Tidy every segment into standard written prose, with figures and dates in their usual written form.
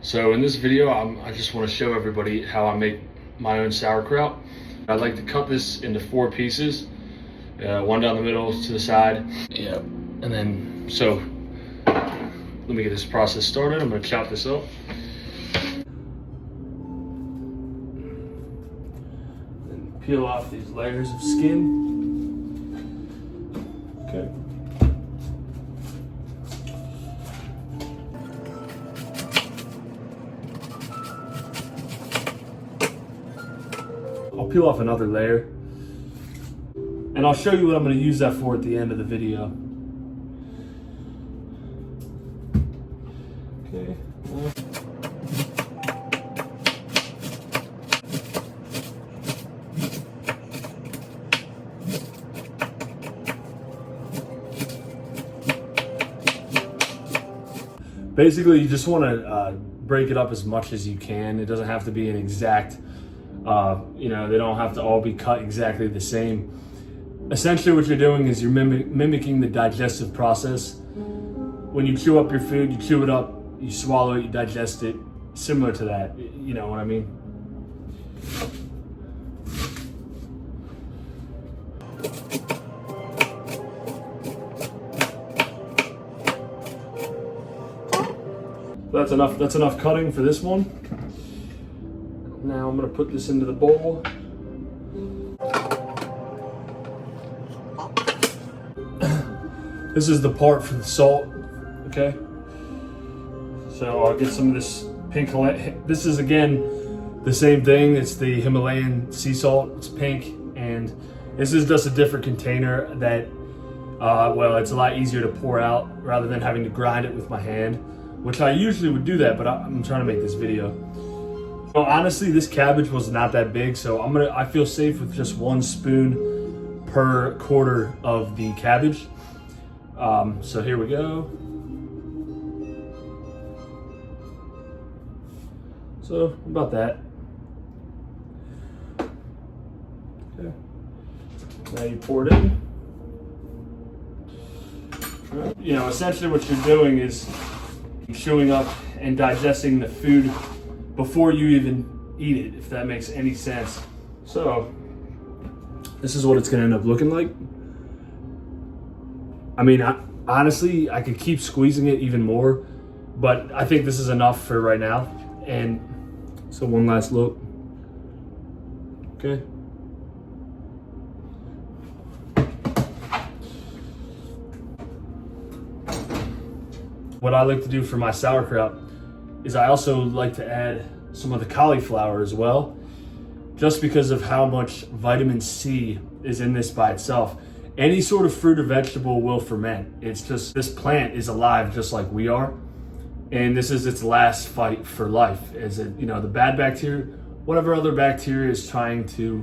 So in this video, I just want to show everybody how I make my own sauerkraut. I like to cut this into 4 pieces, one down the middle, to the side. Yeah, and then, so let me get this process started. I'm gonna chop this up. And peel off these layers of skin. Okay. I'll peel off another layer, and I'll show you what I'm going to use that for at the end of the video. Okay. Basically, you just want to break it up as much as you can. It doesn't have to be an exact, they don't have to all be cut exactly the same. Essentially what you're doing is you're mimicking the digestive process. When you chew up your food, you chew it up, you swallow it, you digest it, similar to that, you know what I mean? That's enough cutting for this one. Now I'm gonna put this into the bowl. This is the part for the salt, okay? So I'll get some of this pink, this is again, the same thing. It's the Himalayan sea salt, it's pink, and this is just a different container that, well, it's a lot easier to pour out rather than having to grind it with my hand, which I usually would do that, but I'm trying to make this video. Well, honestly, this cabbage was not that big, so I feel safe with just 1 spoon per quarter of the cabbage. So here we go. So about that. Okay. Now you pour it in. You know, essentially what you're doing is chewing up and digesting the food before you even eat it, if that makes any sense. So this is what it's gonna end up looking like. I mean, honestly, I could keep squeezing it even more, but I think this is enough for right now. And so one last look. Okay. What I like to do for my sauerkraut is I also like to add some of the cauliflower as well, just because of how much vitamin C is in this by itself. Any sort of fruit or vegetable will ferment. It's just, this plant is alive just like we are. And this is its last fight for life. Is it, the bad bacteria, whatever other bacteria is trying to,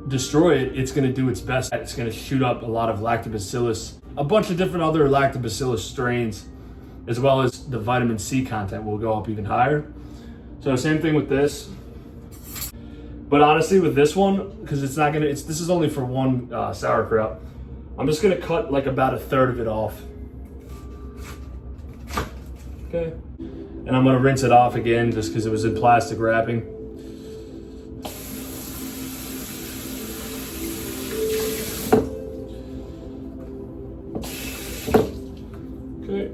destroy it, it's gonna do its best. It's gonna shoot up a lot of lactobacillus, a bunch of different other lactobacillus strains, as well as the vitamin C content will go up even higher. So same thing with this. But honestly, with this one, because this is only for 1 sauerkraut, I'm just gonna cut like about 1/3 of it off. Okay. And I'm gonna rinse it off again just because it was in plastic wrapping. Okay.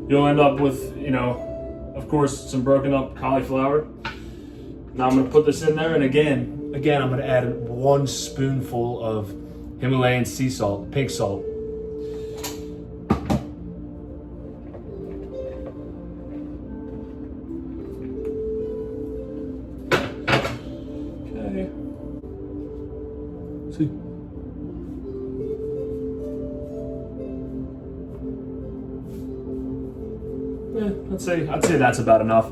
You'll end up with, of course, some broken up cauliflower. Now I'm gonna put this in there, and again, I'm gonna add 1 spoonful of Himalayan sea salt, pink salt. Okay. See. I'd say that's about enough,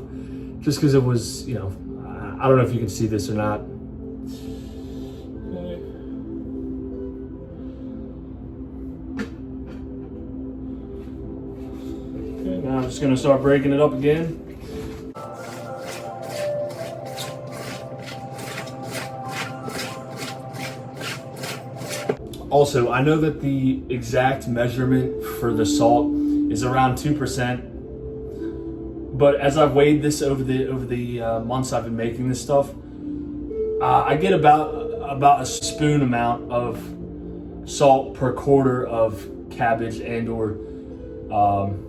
just because it was, I don't know if you can see this or not. Okay. Okay, now I'm just gonna start breaking it up again. Also, I know that the exact measurement for the salt is around 2%, but as I've weighed this over the months I've been making this stuff, I get about a spoon amount of salt per quarter of cabbage and or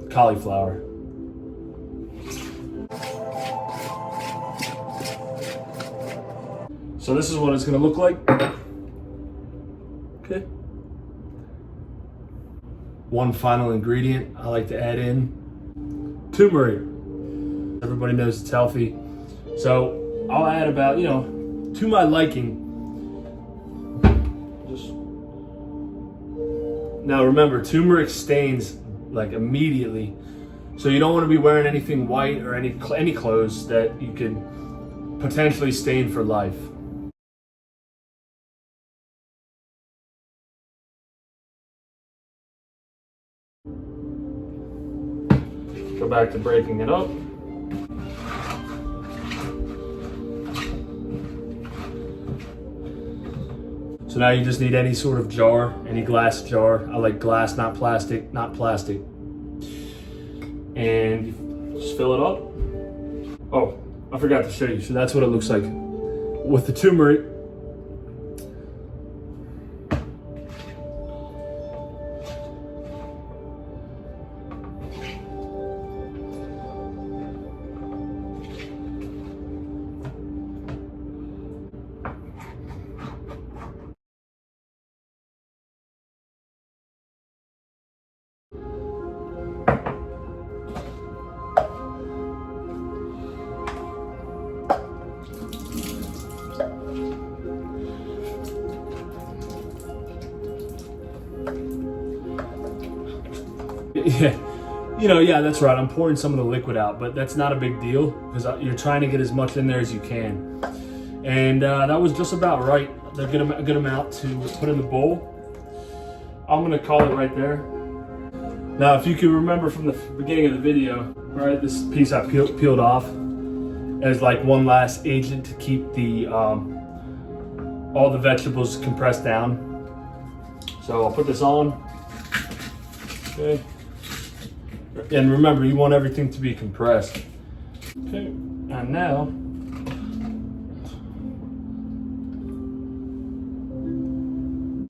cauliflower. So this is what it's going to look like. Okay. One final ingredient I like to add in: turmeric. Everybody knows it's healthy, so I'll add about, to my liking. Just now, remember, turmeric stains like immediately, so you don't want to be wearing anything white or any clothes that you could potentially stain for life. Go back to breaking it up. So now you just need any sort of jar, any glass jar. I like glass, not plastic, And you just fill it up. Oh, I forgot to show you. So that's what it looks like with the turmeric. Yeah, that's right. I'm pouring some of the liquid out, but that's not a big deal because you're trying to get as much in there as you can. And that was just about right. A good amount to put in the bowl. I'm gonna call it right there. Now, if you can remember from the beginning of the video, right, this piece I peeled off as like one last agent to keep the all the vegetables compressed down. So I'll put this on. Okay. And remember, you want everything to be compressed. Okay, and now